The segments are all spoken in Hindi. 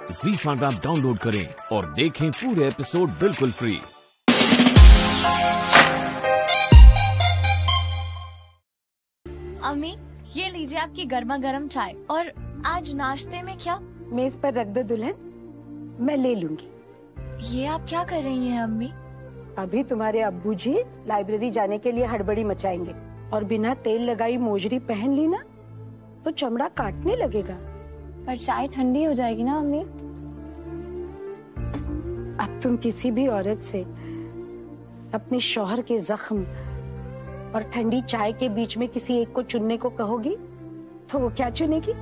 ZEE5 ऐप डाउनलोड करें और देखें पूरे एपिसोड बिल्कुल फ्री। अम्मी, ये लीजिए आपकी गर्मा गर्म चाय। और आज नाश्ते में क्या? मेज पर रख दो दुल्हन, मैं ले लूंगी। ये आप क्या कर रही हैं अम्मी? अभी तुम्हारे अब्बू जी लाइब्रेरी जाने के लिए हड़बड़ी मचाएंगे और बिना तेल लगाई मोजरी पहन ली ना तो चमड़ा काटने लगेगा। पर चाय ठंडी हो जाएगी ना अम्मी। अब तुम किसी भी औरत से अपने शौहर के जख्म और ठंडी चाय के बीच में किसी एक को चुनने को कहोगी तो वो क्या चुनेगी?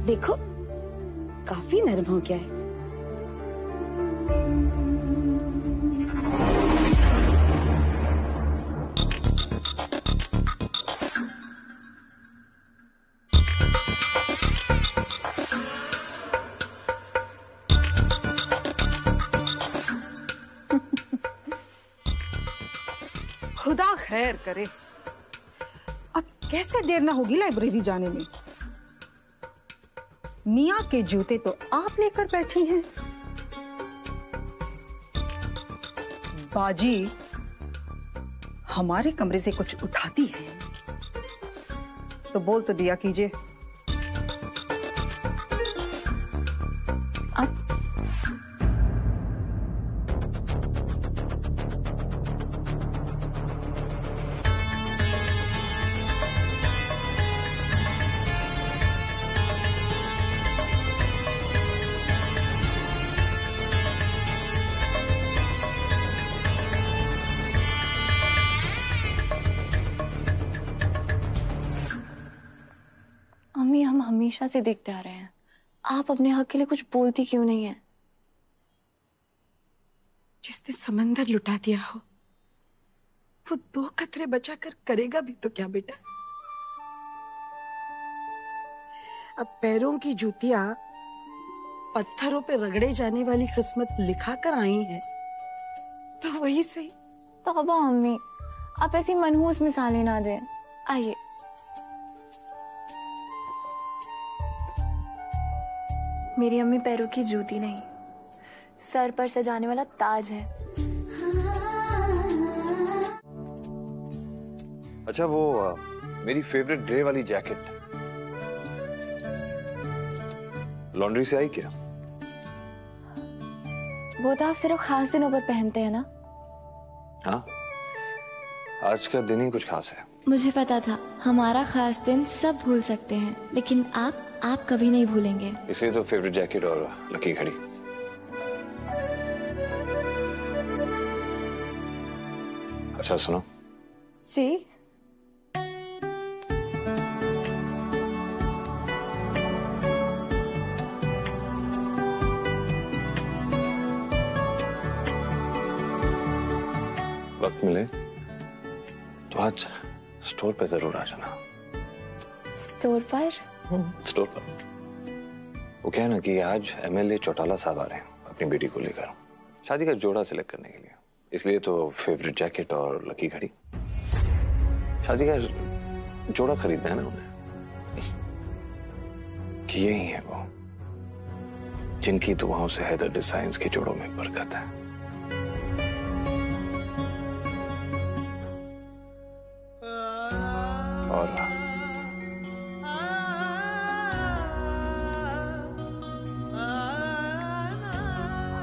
देखो काफी नरम हो गया है। खुदा खैर करे, अब कैसे देर ना होगी लाइब्रेरी जाने में। मियाँ के जूते तो आप लेकर बैठी हैं। बाजी हमारे कमरे से कुछ उठाती है तो बोल तो दिया कीजिए। अम्मी, हम हमेशा से देखते आ रहे हैं, आप अपने हक के लिए कुछ बोलती क्यों नहीं है? जिसने समंदर लुटा दिया हो वो 2 कतरे बचाकर करेगा भी तो क्या बेटा? अब पैरों की जूतियां पत्थरों पे रगड़े जाने वाली किस्मत लिखा कर आई है तो वही सही। तौबा अम्मी, आप ऐसी मनहूस मिसालें ना दें। आइए। मेरी अम्मी पैरों की जूती नहीं, सर पर सजाने वाला ताज है। अच्छा, वो मेरी फेवरेट ग्रे वाली जैकेट लॉन्ड्री से आई क्या? वो तो आप सिर्फ खास दिनों पर पहनते हैं ना? हाँ, आज का दिन ही कुछ खास है। मुझे पता था हमारा खास दिन सब भूल सकते हैं, लेकिन आप कभी नहीं भूलेंगे। इसे तो फेवरेट जैकेट और लकी घड़ी। अच्छा सुनो जी। वक्त मिले तो आज स्टोर पे जरूर आ जाना। स्टोर पर? स्टोर पर वो क्या है ना कि आज एमएलए चौटाला साहब आ रहे हैं अपनी बेटी को लेकर शादी का जोड़ा सिलेक्ट करने के लिए, इसलिए तो फेवरेट जैकेट और लकी घड़ी। शादी का जोड़ा खरीदना है ना उन्हें। कि यही है वो जिनकी दुआओं से हैदर डिजाइन्स के जोड़ों में बरकत है।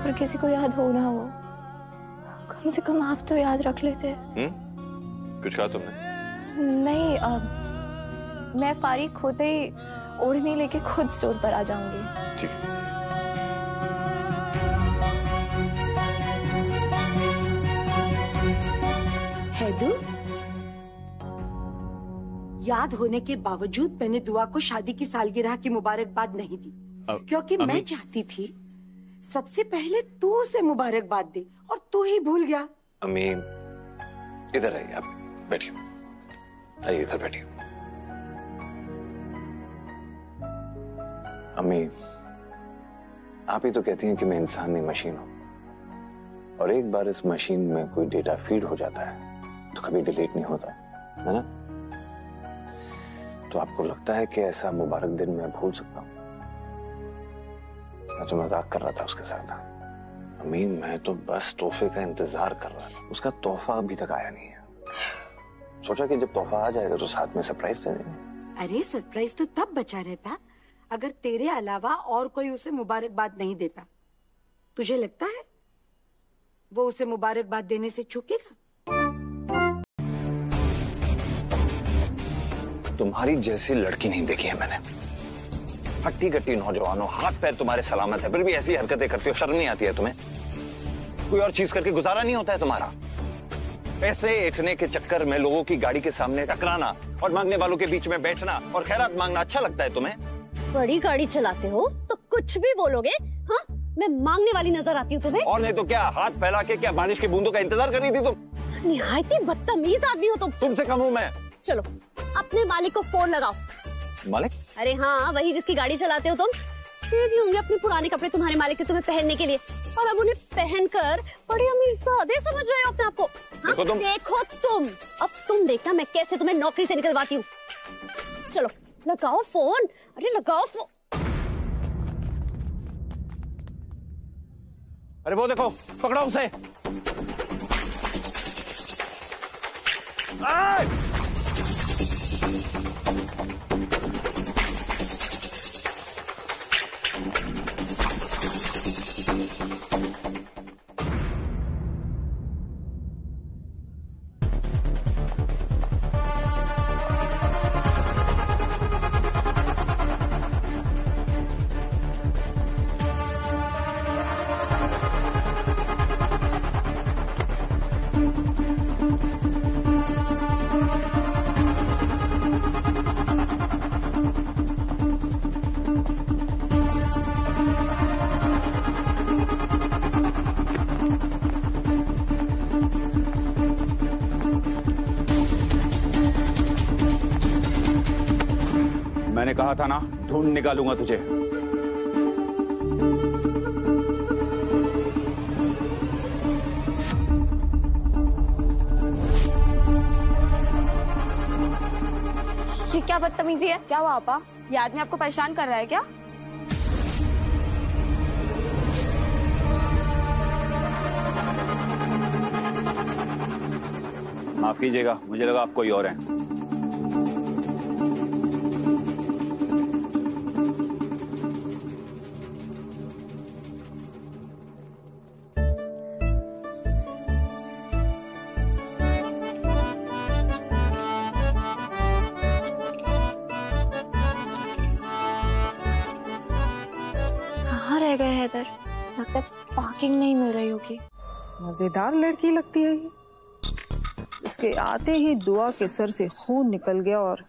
और किसी को याद हो ना हो, कम से कम आप तो याद रख लेते। कुछ कहा तुमने? नहीं, मैं फारिग होते ही ओढ़नी लेके खुद स्टोर पर आ जाऊंगी। ठीक है। हैदू, याद होने के बावजूद मैंने दुआ को शादी की सालगिरह की मुबारकबाद नहीं दी, क्योंकि मैं चाहती थी सबसे पहले तू उसे मुबारकबाद दे और तू ही भूल गया। अम्मी इधर आइए, आप बैठिए। आइए इधर बैठिए। अम्मी आप ही तो कहती हैं कि मैं इंसान नहीं मशीन हूं, और एक बार इस मशीन में कोई डेटा फीड हो जाता है तो कभी डिलीट नहीं होता है ना? तो आपको लगता है कि ऐसा मुबारक दिन मैं भूल सकता हूँ? मैं तो मजाक कर रहा था उसके साथ। अम्मी मैं तो बस तोहफे का इंतजार कर रहा था, उसका तोहफा अभी तक आया नहीं है। सोचा कि जब तोहफा आ जाएगा तो साथ में सरप्राइज दे देंगे। अरे सरप्राइज तो तब बचा रहता अगर तेरे अलावा और कोई उसे मुबारकबाद नहीं देता। तुझे लगता है वो उसे मुबारकबाद देने से चूकेगा? तुम्हारी जैसी लड़की नहीं देखी है मैंने। हट्टी कट्टी नौजवान हो, हाथ पैर तुम्हारे सलामत है, फिर भी ऐसी हरकतें करती हो। शर्म नहीं आती है तुम्हें? कोई और चीज करके गुजारा नहीं होता है तुम्हारा? पैसे ऐंठने के चक्कर में लोगों की गाड़ी के सामने टकराना और मांगने वालों के बीच में बैठना और खैरात मांगना अच्छा लगता है तुम्हें? बड़ी गाड़ी चलाते हो तो कुछ भी बोलोगे? हाँ, मैं मांगने वाली नजर आती हूँ तुम्हें? और नहीं तो क्या, हाथ फैला के क्या बारिश की बूंदों का इंतजार कर रही थी तुम? निहायत ही बदतमीज आदमी हो तुम। तुमसे कम हूँ मैं। चलो अपने मालिक को फोन लगाओ। मालिक? अरे हाँ, वही जिसकी गाड़ी चलाते हो तुम। भेजी होंगे अपने पुराने कपड़े तुम्हारे मालिक के तुम्हें पहनने के लिए, और अब उन्हें पहनकर बड़े अमीरजादे समझ रहे हो अपने आप को। देखो तुम। अब तुम देखना मैं कैसे तुम्हें नौकरी से निकलवाती हूँ। चलो लगाओ फोन। अरे लगाओ फोन। अरे वो देखो, पकड़ो उसे। मैंने कहा था ना, ढूंढ निकालूंगा तुझे। ये क्या बदतमीजी है? क्या हुआ आपा? ये आदमी आपको परेशान कर रहा है क्या? माफ कीजिएगा, मुझे लगा आप कोई और हैं। कहाँ रह गए हैदर? लगता है पार्किंग नहीं मिल रही होगी। मजेदार लड़की लगती है ये। इसके आते ही दुआ के सर से खून निकल गया और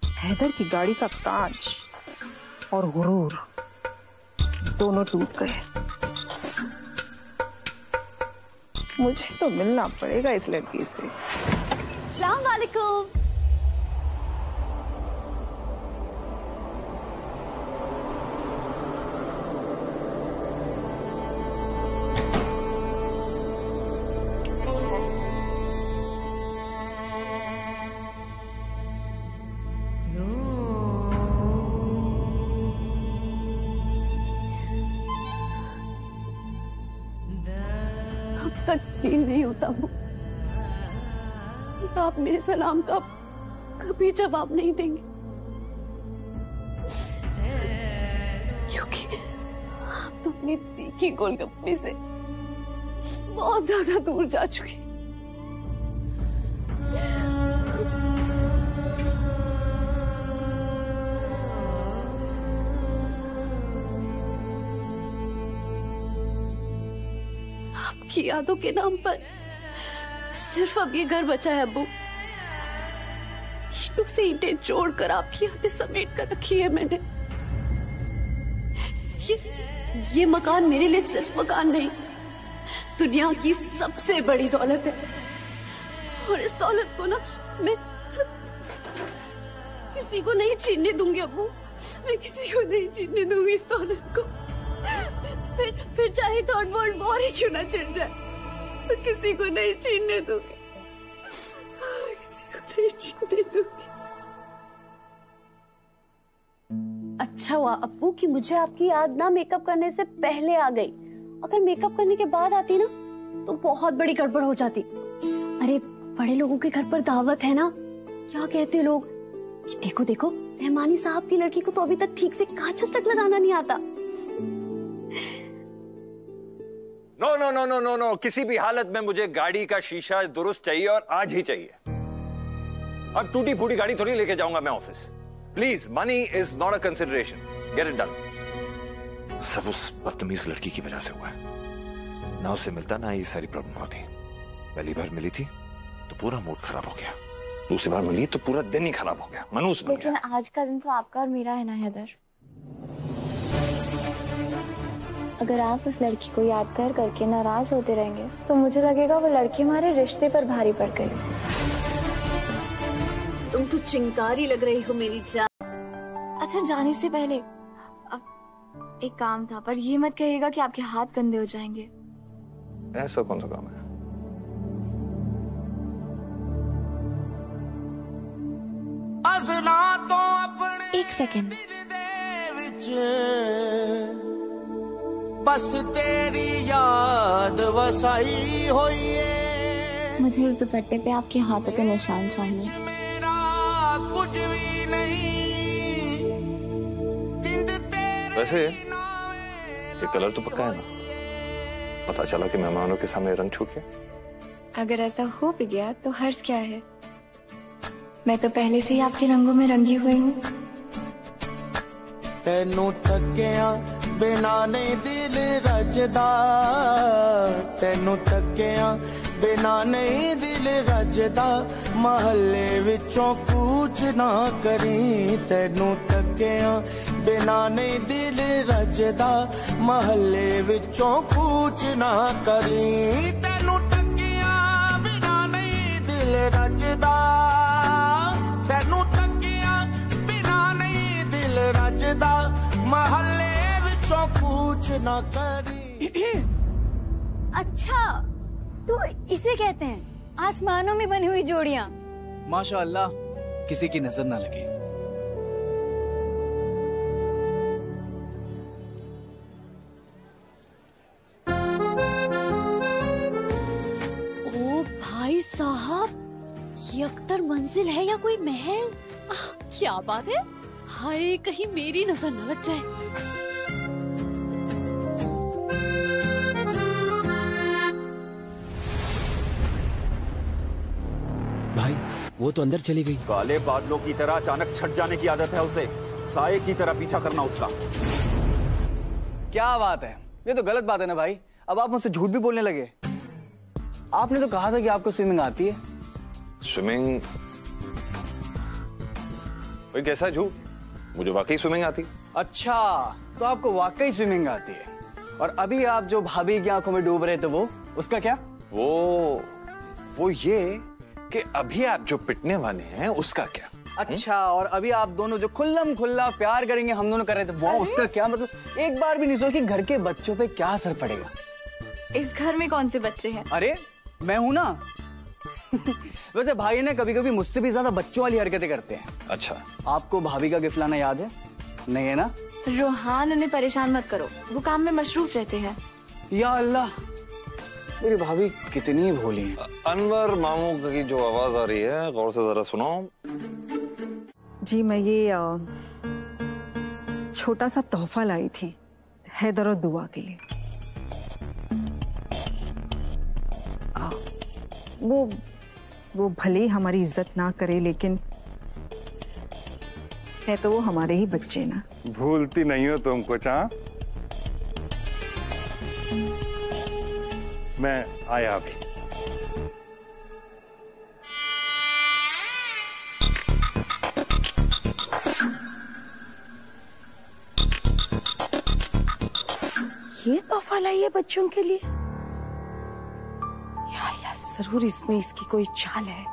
हैदर की गाड़ी का कांच और गुरूर दोनों टूट गए। मुझे तो मिलना पड़ेगा इस लड़की से। अस्सलाम वालेकुम। अब तक यकीन नहीं होता वो, आप मेरे सलाम का कभी जवाब नहीं देंगे, क्योंकि आप तो अपनी तीखी गोलगप्पे से बहुत ज्यादा दूर जा चुके। आपकी यादों के नाम पर सिर्फ अब ये घर बचा है अब्बू। ईंटों से ईंटें जोड़कर आपकी यादें समेट कर रखी है मैंने। ये मकान मेरे लिए सिर्फ मकान नहीं, दुनिया की सबसे बड़ी दौलत है। और इस दौलत को ना मैं किसी को नहीं छीनने दूंगी अब्बू। मैं किसी को नहीं छीनने दूंगी इस दौलत को। फिर चाहे थर्ड वर्ल्ड वॉर ही क्यों ना छिड़ जाए, मैं किसी को नहीं छीनने दूंगी, किसी को नहीं छीनने दूंगी। अच्छा हुआ अप्पू कि मुझे आपकी याद ना मेकअप करने से पहले आ गई। अगर मेकअप करने के बाद आती ना तो बहुत बड़ी गड़बड़ हो जाती। अरे बड़े लोगों के घर पर दावत है ना, क्या कहते लोग कि देखो देखो रहमानी साहब की लड़की को तो अभी तक ठीक से काजल तक लगाना नहीं आता। No no no no no no, किसी भी हालत में मुझे गाड़ी का शीशा दुरुस्त चाहिए और आज ही चाहिए। अब टूटी फूटी गाड़ी थोड़ी लेके जाऊंगा मैं office. Please, money is not a consideration, get it done. सब उस बदतमीज लड़की की वजह से हुआ है। ना उससे मिलता ना ये सारी प्रॉब्लम होती। पहली बार मिली थी तो पूरा मूड खराब हो गया, दूसरी बार मिली तो पूरा दिन ही खराब हो गया, मनूस बन गया। लेकिन आज का दिन तो आपका और मेरा है ना हैदर। अगर आप उस लड़की को याद कर करके नाराज होते रहेंगे तो मुझे लगेगा वो लड़की हमारे रिश्ते पर भारी पड़ गई। तुम तो चिंगारी लग रही हो मेरी जान। अच्छा जाने से पहले अब एक काम था, पर ये मत कहिएगा कि आपके हाथ गंदे हो जाएंगे। ऐसा कौन सा काम है? एक सेकेंड। बस तेरी याद वसाई हुई है। मुझे इस दुपट्टे पे आपके हाथों के निशान चाहिए। मेरा कुछ भी नहीं। वैसे ये कलर तो पक्का है ना? पता चला कि मेहमानों के सामने रंग छू गया। अगर ऐसा हो भी गया तो हर्ष क्या है, मैं तो पहले से ही आपके रंगों में रंगी हुई हूँ। तेनू तकिया बिना नहीं दिल रजदा, तेनू तकिया बिना नहीं दिल रजदा, महल्ले विचों कूच ना करी। तेनू तकिया बिना नहीं दिल रजदा, महल्ले विचों कूच ना करी। तेनू तकिया बिना नहीं दिल रजदा, तेनू तकिया बिना नहीं दिल रजदा, महल्ले विचों कूच ना करी। अच्छा तो इसे कहते हैं आसमानों में बनी हुई जोड़ियां। माशाअल्लाह, किसी की नजर ना लगे। ओ भाई साहब, ये अख्तर मंजिल है या कोई महल? क्या बात है, हाय कहीं मेरी नजर न लग जाए। भाई वो तो अंदर चली गई। काले बादलों की तरह अचानक छट जाने की आदत है उसे, साये की तरह पीछा करना उसका। क्या बात है, ये तो गलत बात है ना भाई। अब आप मुझसे झूठ भी बोलने लगे। आपने तो कहा था कि आपको स्विमिंग आती है। स्विमिंग? भाई कैसा झूठ, मुझे वाकई स्विमिंग आती। अच्छा, तो आपको वाकई स्विमिंग आती है। और अभी आप जो भाभी की आंखों में डूब रहे थे वो, उसका क्या? वो ये कि अभी आप जो पिटने वाले हैं उसका क्या? अच्छा, और अभी आप दोनों जो खुल्लम खुल्ला प्यार करेंगे हम दोनों कर रहे थे वो, उसका क्या? मतलब एक बार भी नहीं सोचा कि घर के बच्चों पे क्या असर पड़ेगा। इस घर में कौन से बच्चे हैं? अरे मैं हूं ना। वैसे भाई ने कभी कभी मुझसे भी ज्यादा बच्चों वाली हरकतें करते हैं। अच्छा, आपको भाभी का गिफ्ट लाना याद है? नहीं है ना? रोहान, उन्हें परेशान मत करो, वो काम में मशरूफ रहते हैं। या अल्लाह, मेरी भाभी कितनी भोली है। अनवर मामू की जो आवाज आ रही है, गौर से जरा सुनो। जी मैं ये छोटा सा तोहफा लाई थी हैदर और दुआ के लिए। वो भले ही हमारी इज्जत ना करे, लेकिन है तो वो हमारे ही बच्चे ना। भूलती नहीं हो तुम कुछ? हाँ, मैं आया भी। ये तोहफा लाई है बच्चों के लिए? या अल्लाह, जरूर इसमें इसकी कोई चाल है।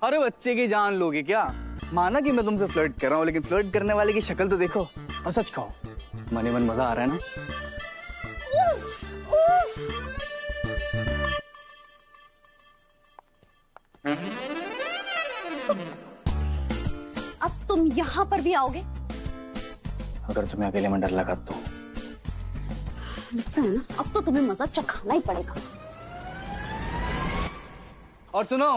अरे बच्चे की जान लोगे क्या? माना कि मैं तुमसे फ्लर्ट कर रहा हूँ, लेकिन फ्लर्ट करने वाले की शक्ल तो देखो और सच कहो, मने मन मजा आ रहा है ना? तुम यहाँ पर भी आओगे? अगर तुम्हें अकेले में डर लगा तो लगता है ना, अब तो तुम्हें मजा चखाना ही पड़ेगा। और सुनो,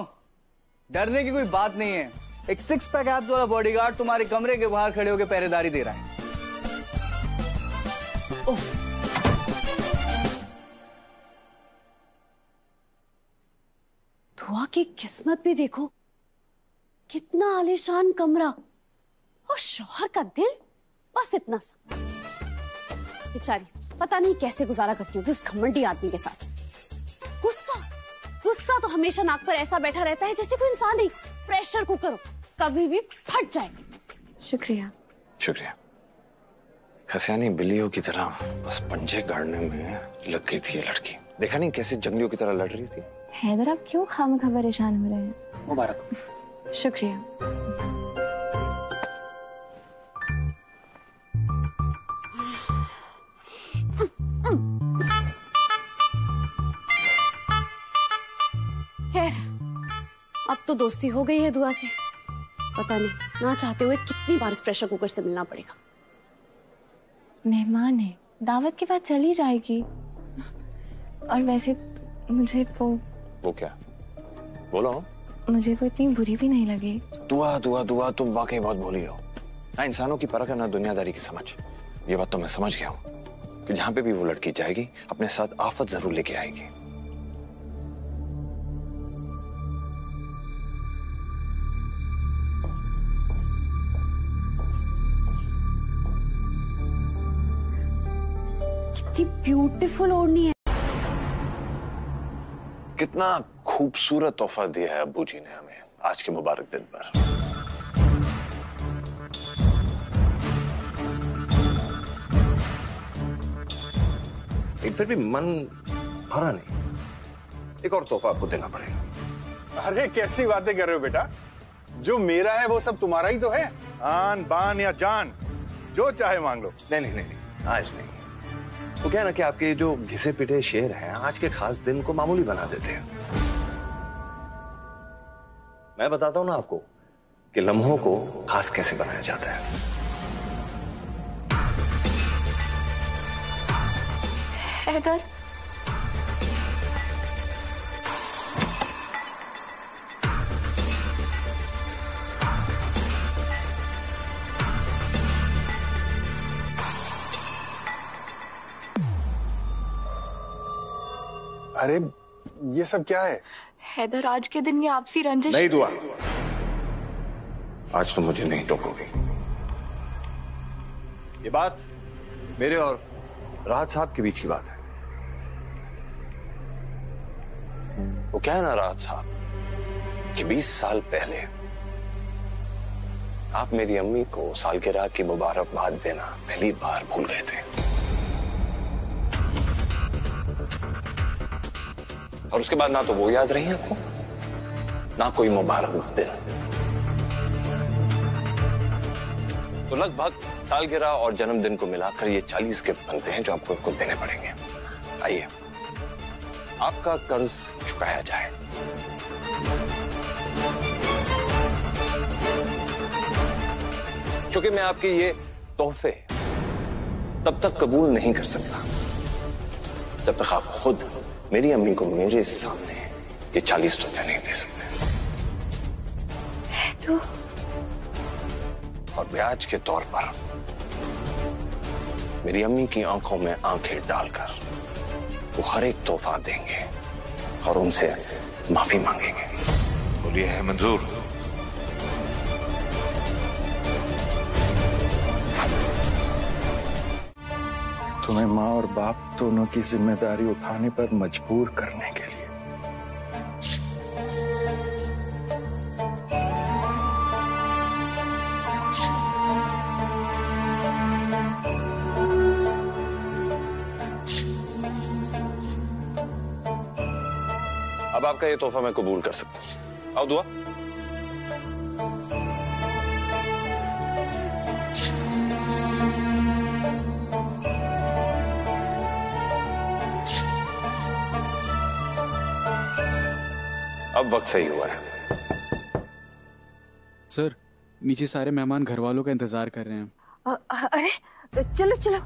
डरने की कोई बात नहीं है। एक 6 पैक एब्स वाला बॉडीगार्ड तुम्हारे कमरे के बाहर खड़े होकर पहरेदारी दे रहा है। दुआ की किस्मत भी देखो, कितना आलीशान कमरा और शौहर का दिल बस इतना सा। बेचारी पता नहीं कैसे गुजारा करती होगी उस घमंडी आदमी के साथ। गुस्सा तो हमेशा नाक पर ऐसा बैठा रहता है जैसे कोई इंसान नहीं, प्रेशर कुकर हो, कभी भी फट जाए। शुक्रिया। शुक्रिया। खसियानी बिल्लियों की तरह बस पंजे गाड़ने में लग गई थी ये लड़की। देखा नहीं कैसे जंगलियों की तरह लड़ रही थी। हैदर, आप क्यों खामखा परेशान हो रहे हैं? मुबारक। शुक्रिया। खैर, अब तो दोस्ती हो गई है दुआ से। पता नहीं ना चाहते हुए कितनी बार इस प्रेशर कुकर से मिलना पड़ेगा। मेहमान है, दावत के बाद चली जाएगी। और वैसे मुझे वो क्या बोलो? मुझे वो इतनी बुरी भी नहीं लगी। दुआ दुआ दुआ, तुम वाकई बहुत भोली हो। ना इंसानों की परख है ना दुनियादारी की समझ। ये बात तो मैं समझ गया हूँ कि जहां पे भी वो लड़की जाएगी अपने साथ आफत जरूर लेके आएगी। कितनी ब्यूटीफुल ओढ़नी है। कितना खूबसूरत तोहफा दिया है अब्बू जी ने हमें आज के मुबारक दिन पर। फिर भी मन भरा नहीं, एक और तोहफा आपको देना पड़ेगा। अरे कैसी बातें कर रहे हो बेटा, जो मेरा है वो सब तुम्हारा ही तो है। आन बान या जान जो चाहे मांग लो। नहीं नहीं नहीं, आज नहीं। वो क्या है ना कि आपके जो घिसे पिटे शेर हैं आज के खास दिन को मामूली बना देते हैं। मैं बताता हूं ना आपको कि लम्हों को खास कैसे बनाया जाता है। हैदर, अरे ये सब क्या है? हैदर, आज के दिन ये आपसी रंजिश नहीं दुआ, आज तो मुझे नहीं टोकोगी। ये बात मेरे और राहत साहब के बीच की बात है। वो क्या है ना राहत साहब कि 20 साल पहले आप मेरी अम्मी को सालगिरह की मुबारकबाद देना पहली बार भूल गए थे। और उसके बाद ना तो वो याद रही आपको, ना कोई मुबारक दिन। तो लगभग सालगिरह और जन्मदिन को मिलाकर ये 40 गिफ्ट बनते हैं जो आपको देने पड़ेंगे। आइए आपका कर्ज चुकाया जाए। क्योंकि मैं आपके ये तोहफे तब तक कबूल नहीं कर सकता जब तक आप खुद मेरी अम्मी को मेरे सामने ये 40 रुपए नहीं दे सकते। तो और ब्याज के तौर पर मेरी अम्मी की आंखों में आंखें डालकर वो हर एक तोहफा देंगे और उनसे माफी मांगेंगे। बोलिए है मंजूर? तुम्हें माँ और बाप दोनों की जिम्मेदारी उठाने पर मजबूर करने के लिए। अब आपका ये तोहफा मैं कबूल कर सकता हूं। आओ दुआ। अब वक्त सही हुआ है। सर, नीचे सारे मेहमान घर वालों का इंतजार कर रहे हैं। अरे चलो चलो,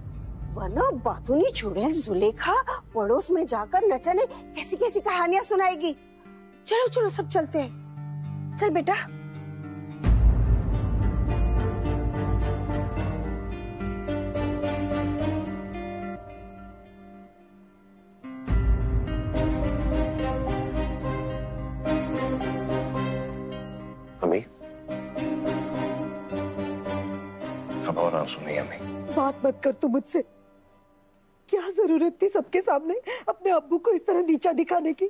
वरना बातों नहीं छोड़े। जुलेखा पड़ोस में जाकर न जाने कैसी कैसी कहानियां सुनाएगी। चलो चलो सब चलते हैं। चल बेटा। अम्मी, अब और आंसू नहीं अम्मी। बात मत कर तू मुझसे। क्या जरूरत थी सबके सामने अपने अब्बू को इस तरह नीचा दिखाने की?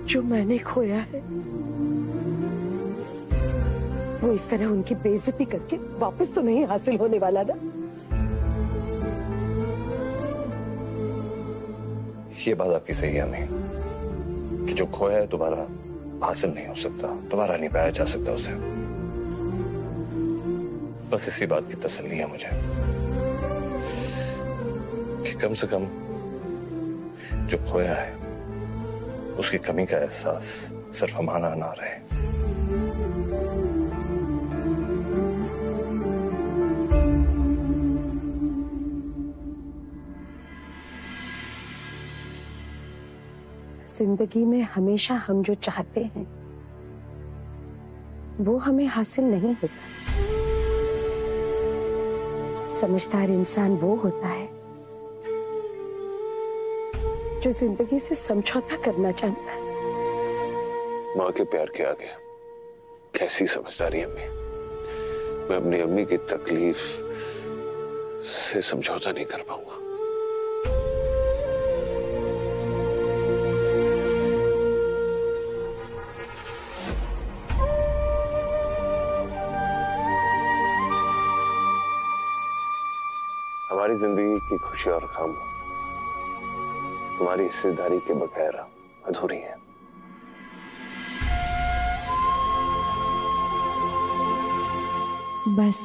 जो मैंने खोया है वो इस तरह उनकी बेइज्जती करके वापस तो नहीं हासिल होने वाला ना। ये बात आपकी सही है अम्मी कि जो खोया है दोबारा हासिल नहीं हो सकता, दोबारा नहीं पाया जा सकता उसे। बस इसी बात की तसल्ली है मुझे कि कम से कम जो खोया है उसकी कमी का एहसास सिर्फ हमारा ना रहे। जिंदगी में हमेशा हम जो चाहते हैं वो हमें हासिल नहीं होता। समझदार इंसान वो होता है जो जिंदगी से समझौता करना चाहता है। माँ के प्यार के आगे कैसी समझदारी अम्मी। मैं अपनी अम्मी की तकलीफ से समझौता नहीं कर पाऊंगा। हमारी जिंदगी की खुशी और गम हमारी हिस्सेदारी के बगैर अधूरी है। बस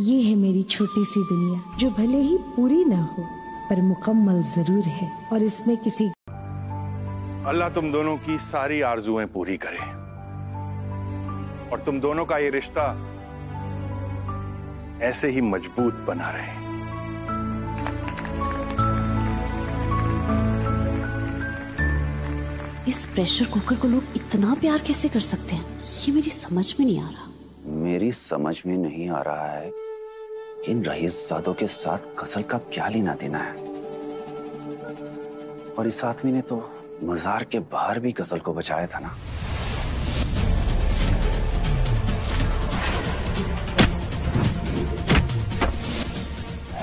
ये है मेरी छोटी सी दुनिया जो भले ही पूरी ना हो पर मुकम्मल जरूर है, और इसमें किसी अल्लाह तुम दोनों की सारी आरजुएं पूरी करे और तुम दोनों का ये रिश्ता ऐसे ही मजबूत बना रहे। इस प्रेशर कुकर को लोग इतना प्यार कैसे कर सकते हैं, ये मेरी समझ में नहीं आ रहा। मेरी समझ में नहीं आ रहा है इन रईसजादों के साथ गजल का क्या लेना देना है। और इस आदमी ने तो मजार के बाहर भी गजल को बचाया था ना।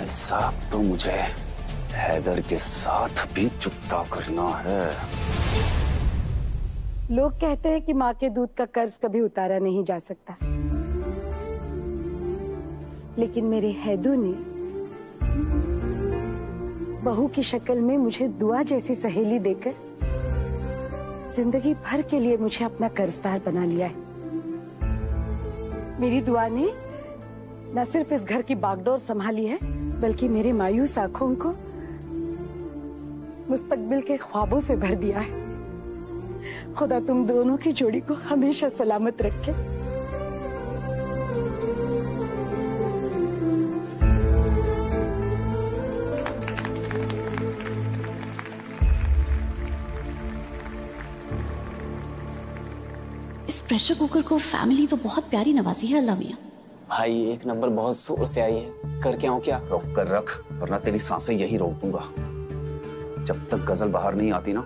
ऐसा तो मुझे हैदर के साथ भी चुकता करना है। लोग कहते हैं कि माँ के दूध का कर्ज कभी उतारा नहीं जा सकता, लेकिन मेरे हैदू ने बहू की शक्ल में मुझे दुआ जैसी सहेली देकर जिंदगी भर के लिए मुझे अपना कर्जदार बना लिया है। मेरी दुआ ने न सिर्फ इस घर की बागडोर संभाली है, बल्कि मेरी मायूस आंखों को मुस्तकबिल के ख्वाबों से भर दिया है। खुदा तुम दोनों की जोड़ी को हमेशा सलामत रखे। इस प्रेशर कुकर को फैमिली तो बहुत प्यारी नवाजी है अल्लाह मियां। भाई एक नंबर बहुत जोर से आई है, करके आऊं क्या? रोक कर रख वरना तेरी सांसें यही रोक दूंगा। जब तक गजल बाहर नहीं आती ना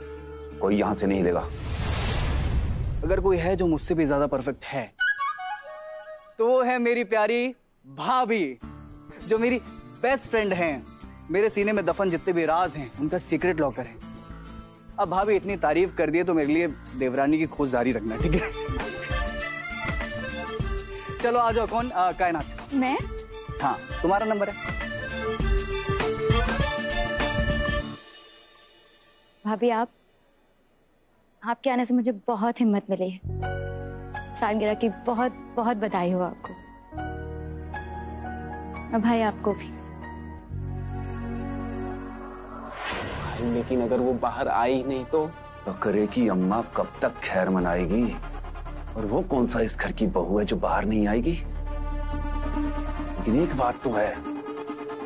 कोई यहां से नहीं हिलेगा। अगर कोई है जो मुझसे भी ज्यादा परफेक्ट है तो वो है मेरी प्यारी भाभी, जो मेरी बेस्ट फ्रेंड हैं। मेरे सीने में दफन जितने भी राज हैं उनका सीक्रेट लॉकर है। अब भाभी इतनी तारीफ कर दी है तो मेरे लिए देवरानी की खोज जारी रखना, ठीक है? चलो आ जाओ। कौन? कायनात। मैं? हाँ तुम्हारा नंबर है। भाभी आपके आने से मुझे बहुत हिम्मत मिली है। सालगिरह की बहुत बहुत बधाई हो आपको, और भाई आपको भी। लेकिन अगर वो बाहर आई नहीं तो बकरे की अम्मा कब तक खैर मनाएगी? और वो कौन सा इस घर की बहू है जो बाहर नहीं आएगी? लेकिन एक बात तो है,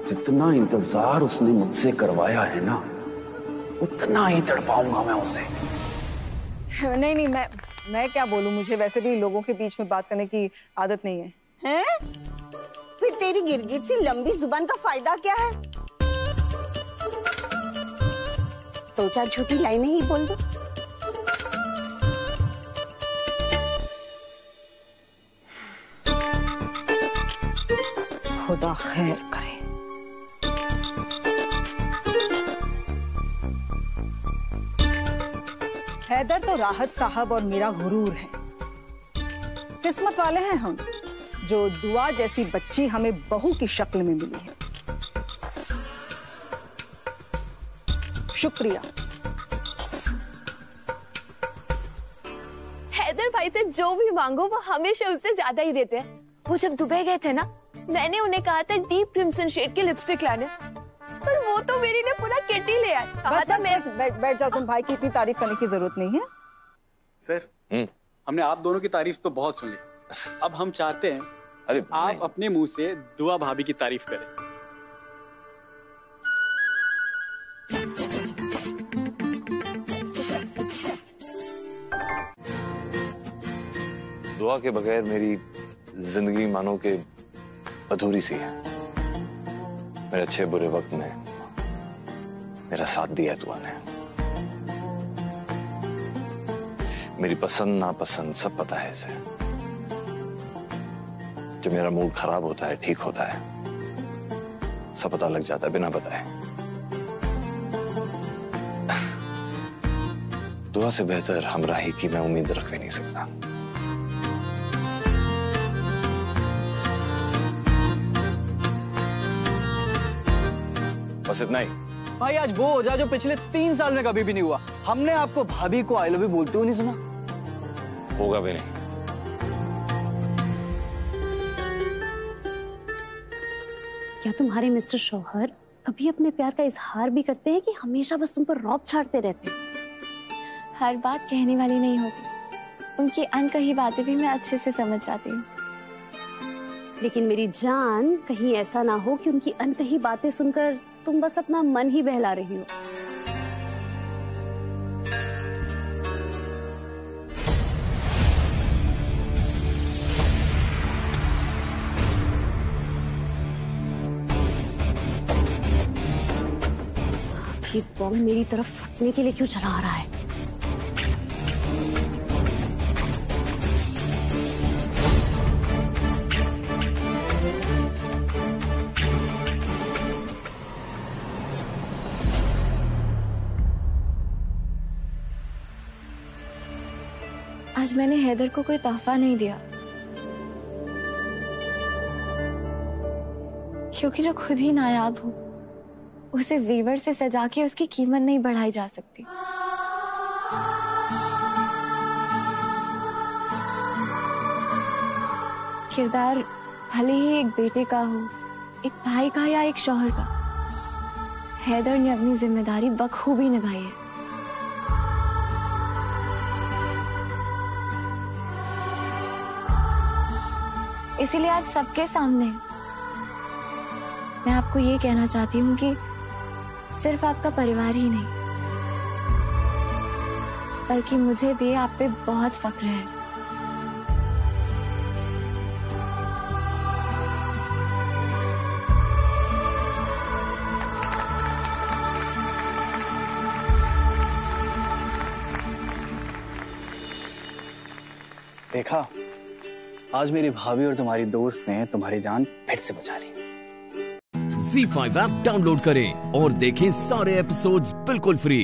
जितना इंतजार उसने मुझसे करवाया है ना, उतना ही तड़पाऊंगा मैं उसे। नहीं नहीं, मैं क्या बोलूं, मुझे वैसे भी लोगों के बीच में बात करने की आदत नहीं है। हैं? फिर तेरी गिरगिट सी लंबी जुबान का फायदा क्या है? दो चार झूठी लाइनें ही बोल दो। खुदा खैर करे। हैदर तो राहत साहब और मेरा गुरूर है। किस्मत वाले हैं हम जो दुआ जैसी बच्ची हमें बहू की शक्ल में मिली है। शुक्रिया। हैदर भाई से जो भी मांगो वो हमेशा उससे ज्यादा ही देते हैं। वो जब दुबई गए थे ना, मैंने उन्हें कहा था डीप क्रिम्सन शेड की लिपस्टिक लाने, पर वो तो मेरी ने पूरा किट ही ले आए। कहा था मैं बैठ जाओ, तुम भाई की इतनी तारीफ करने की जरूरत नहीं है। सर, हमने आप दोनों की तारीफ तो बहुत सुन ली, अब हम चाहते हैं अरे आप अपने मुंह से दुआ भाभी की तारीफ करें। दुआ के बगैर मेरी जिंदगी मानो के अधूरी सी है। मेरे अच्छे बुरे वक्त में मेरा साथ दिया दुआ ने। मेरी पसंद नापसंद सब पता है इसे। जब मेरा मूड खराब होता है, ठीक होता है, सब पता लग जाता है बिना बताए। दुआ से बेहतर हमराही की मैं उम्मीद रख भी नहीं सकता। बस इतना ही। भाई आज वो हो जाए जो पिछले 3 साल में कभी भी नहीं हुआ। हमने आपको भाभी को आई लव यू बोलते हुए नहीं सुना। होगा भी नहीं। क्या तुम्हारे मिस्टर शौहर कभी अपने प्यार का इजहार भी करते हैं कि हमेशा बस तुम पर रौब छाड़ते रहते हैं? हर बात कहने वाली नहीं होती, उनकी अनकही बातें भी मैं अच्छे से समझ जाती हूँ। लेकिन मेरी जान, कहीं ऐसा ना हो कि उनकी अनकही बातें सुनकर तुम बस अपना मन ही बहला रही हो। ये बॉम्ब मेरी तरफ फटने के लिए क्यों चला आ रहा है? आज मैंने हैदर को कोई तोहफा नहीं दिया, क्योंकि जो खुद ही नायाब हो उसे जेवर से सजा के उसकी कीमत नहीं बढ़ाई जा सकती। किरदार भले ही एक बेटे का हो, एक भाई का या एक शौहर का, हैदर ने अपनी जिम्मेदारी बखूबी निभाई है। इसीलिए आज सबके सामने मैं आपको ये कहना चाहती हूँ कि सिर्फ आपका परिवार ही नहीं, बल्कि मुझे भी आप पे बहुत फख्र है। देखा, आज मेरी भाभी और तुम्हारी दोस्त ने तुम्हारी जान फिर से बचा ली। ZEE5 ऐप डाउनलोड करें और देखें सारे एपिसोड्स बिल्कुल फ्री।